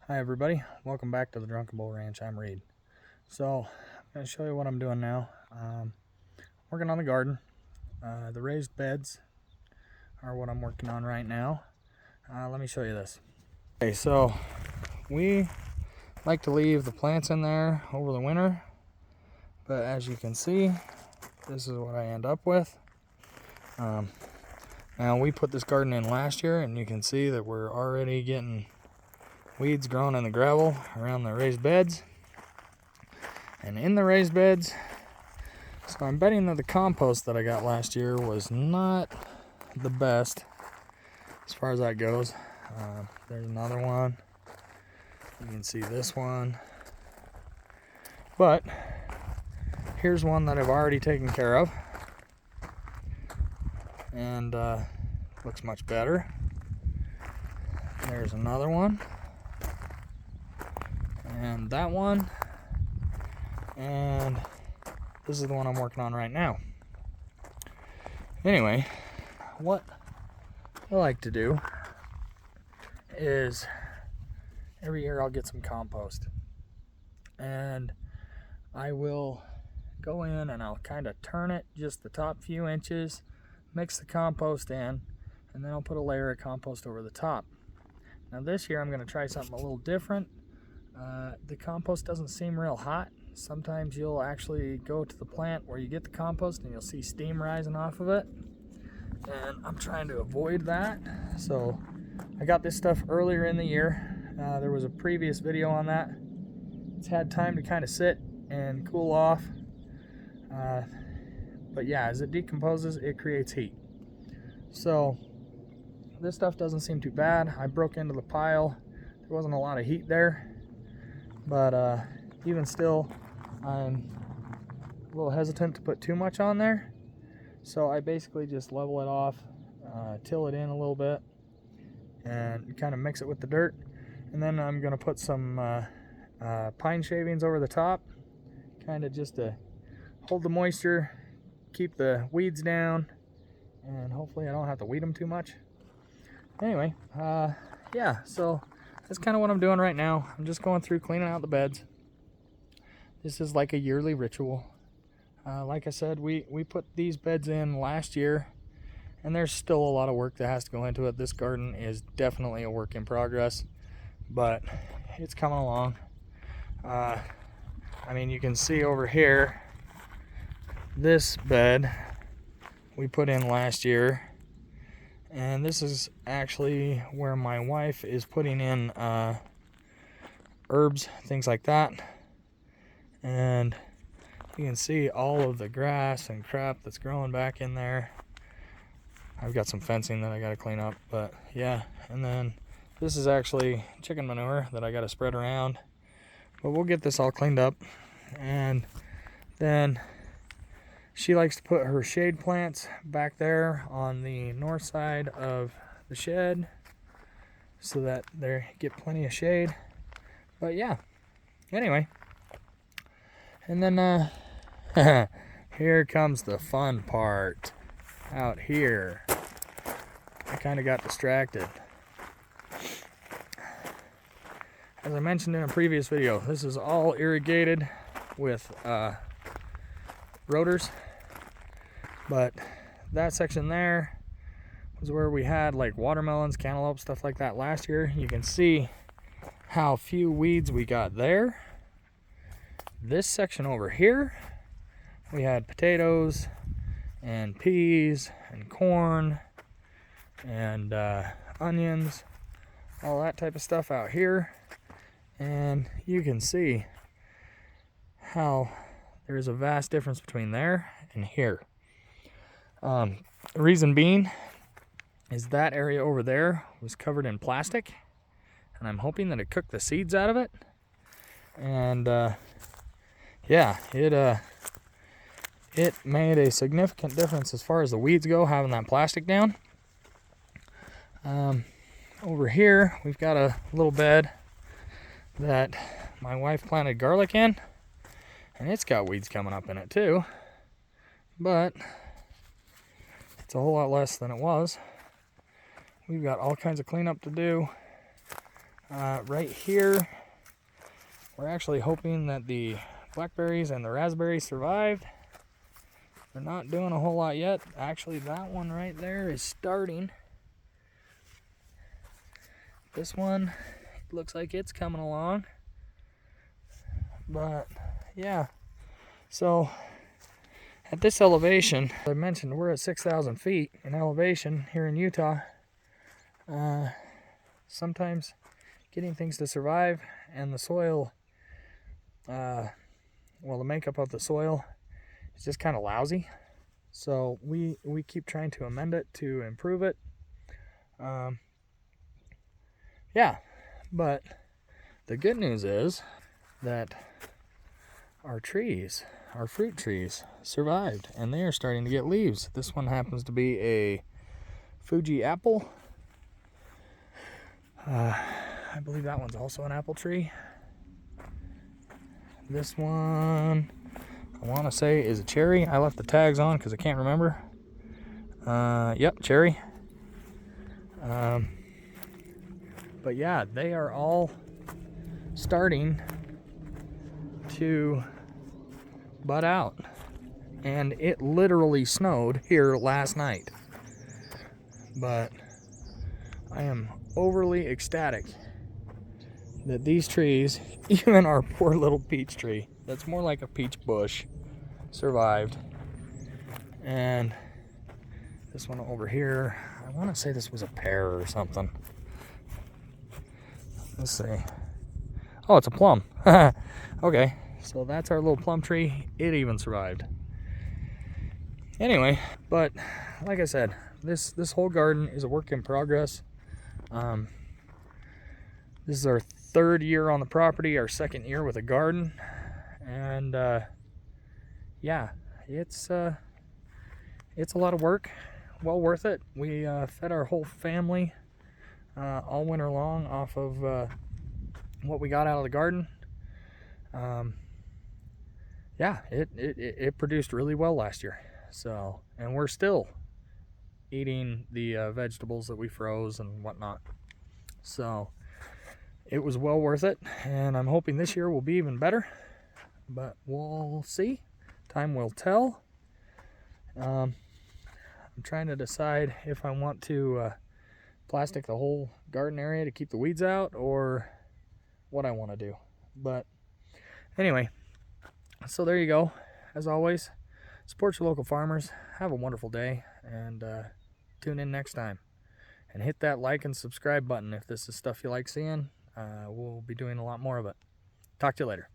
Hi everybody, welcome back to the Drunken Bull Ranch. I'm Reed. So I'm going to show you what I'm doing now. Working on the garden. The raised beds are what I'm working on right now. Let me show you this. Okay, so we like to leave the plants in there over the winter, but as you can see, this is what I end up with. Now we put this garden in last year, and you can see that we're already getting weeds growing in the gravel around the raised beds and in the raised beds. So I'm betting that the compost that I got last year was not the best as far as that goes. There's another one. You can see this one. But here's one that I've already taken care of, and looks much better. There's another one. And that one, and this is the one I'm working on right now. Anyway, what I like to do is every year I'll get some compost, and I will go in and I'll kind of turn it just the top few inches, mix the compost in, and then I'll put a layer of compost over the top. Now this year I'm going to try something a little different. The compost doesn't seem real hot. Sometimes you'll actually go to the plant where you get the compost and you'll see steam rising off of it, and I'm trying to avoid that. So I got this stuff earlier in the year. There was a previous video on that. It's had time to kind of sit and cool off, but yeah, as it decomposes, it creates heat. So this stuff doesn't seem too bad. I broke into the pile. There wasn't a lot of heat there, but even still, I'm a little hesitant to put too much on there. So I basically just level it off, till it in a little bit, and kind of mix it with the dirt. And then I'm going to put some pine shavings over the top, kind of just to hold the moisture, keep the weeds down, and hopefully I don't have to weed them too much. Anyway, yeah, so that's kind of what I'm doing right now. I'm just going through cleaning out the beds. This is like a yearly ritual. Like I said, we put these beds in last year, and there's still a lot of work that has to go into it. This garden is definitely a work in progress, but it's coming along. I mean, you can see over here, this bed we put in last year, and this is actually where my wife is putting in herbs, things like that. And you can see all of the grass and crap that's growing back in there. I've got some fencing that I got to clean up, but yeah. And then this is actually chicken manure that I got to spread around. But we'll get this all cleaned up. And then she likes to put her shade plants back there on the north side of the shed so that they get plenty of shade. But yeah, anyway. And then here comes the fun part out here. I kind of got distracted. As I mentioned in a previous video, this is all irrigated with rotors, but that section there was where we had like watermelons, cantaloupe, stuff like that last year. You can see how few weeds we got there. This section over here, we had potatoes and peas and corn and onions, all that type of stuff out here. And you can see how there's a vast difference between there and here. The reason being is that area over there was covered in plastic, and I'm hoping that it cooked the seeds out of it. And yeah, it made a significant difference as far as the weeds go, having that plastic down. Over here, we've got a little bed that my wife planted garlic in, and it's got weeds coming up in it too, but it's a whole lot less than it was. We've got all kinds of cleanup to do. Right here, we're actually hoping that the blackberries and the raspberries survived. They're not doing a whole lot yet. Actually, that one right there is starting. This one looks like it's coming along. But yeah, so at this elevation, as I mentioned, we're at 6,000 feet in elevation here in Utah. Sometimes getting things to survive and the soil, well, the makeup of the soil is just kind of lousy. So we keep trying to amend it to improve it. Yeah, but the good news is that our trees, our fruit trees, survived, and they are starting to get leaves. This one happens to be a Fuji apple. I believe that one's also an apple tree. This one, I want to say, is a cherry. I left the tags on because I can't remember. Yep, cherry. But yeah, they are all starting to bud out. And it literally snowed here last night. But I am overly ecstatic that these trees, even our poor little peach tree, that's more like a peach bush, survived. And this one over here, I want to say this was a pear or something. Let's see. Oh, it's a plum. Okay, so that's our little plum tree. It even survived. Anyway, but like I said, this whole garden is a work in progress. This is our 3rd year on the property, our 2nd year with a garden, and yeah, it's a lot of work, well worth it. We fed our whole family all winter long off of what we got out of the garden. Yeah, it produced really well last year. So, and we're still eating the vegetables that we froze and whatnot. So it was well worth it, and I'm hoping this year will be even better, but we'll see. Time will tell. I'm trying to decide if I want to plastic the whole garden area to keep the weeds out, or what I want to do. But anyway, so there you go. As always, support your local farmers. Have a wonderful day, and tune in next time. And hit that like and subscribe button if this is stuff you like seeing. We'll be doing a lot more of it. Talk to you later.